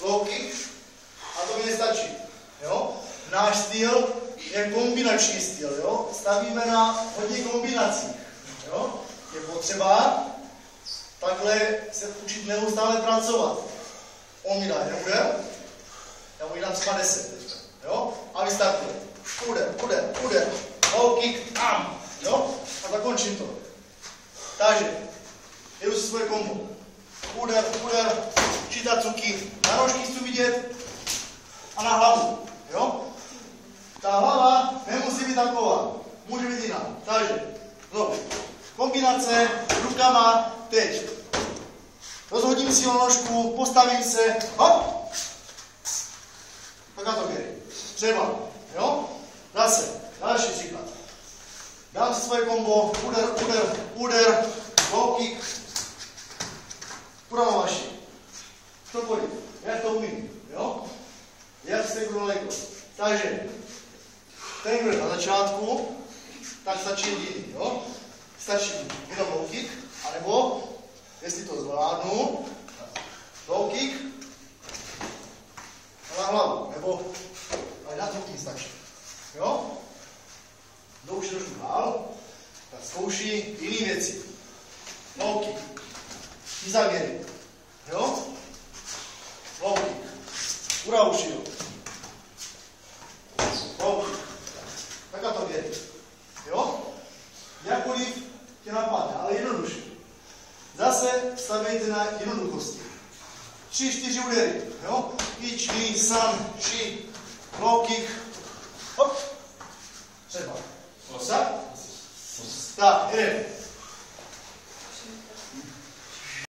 low kick a to mi nestačí. Jo? Náš styl je kombinační styl. Jo? Stavíme na hodně kombinacích. Jo? Je potřeba takhle se učit neustále pracovat. On mi dá jeden úder, já mu dám třeba 10. Jo? A vystartuje. Úder, low kick, tam. Jo? A zakončím to. Takže, jedu si svoje kombo. Úder, čitacuky, na nožky chci vidět a na hlavu. Jo? Ta hlava nemusí být taková, může být jiná. Takže, znovu, kombinace rukama, teď. Rozhodím si o nožku, postavím se, hop! Tak to běrí. Třeba, jo? Zase, další příklad. Dám si svoje kombo, úder, low kick, půjdeme vaši. Cokoliv, jak to umím, jo? Jak se budu daleko. Takže, ten, kdo je na začátku, tak stačí jediný, jo? Stačí jenom low kick, anebo, jestli to zvládnu, low kick na hlavu, nebo ale na to mi stačí, jo? Kdo už trošku dál, tak zkouší jiné věci. Low kick, izavěry, jo? Low kick, uraušil, low kick, tak a to věří, jo? Jakkoliv tě napadne, ale jednoduše. Zase stavejte na jednoduchosti. 3-4 údery, jo? Ichi, san, chi, low kick, hop. Třeba. Tak, jdeme.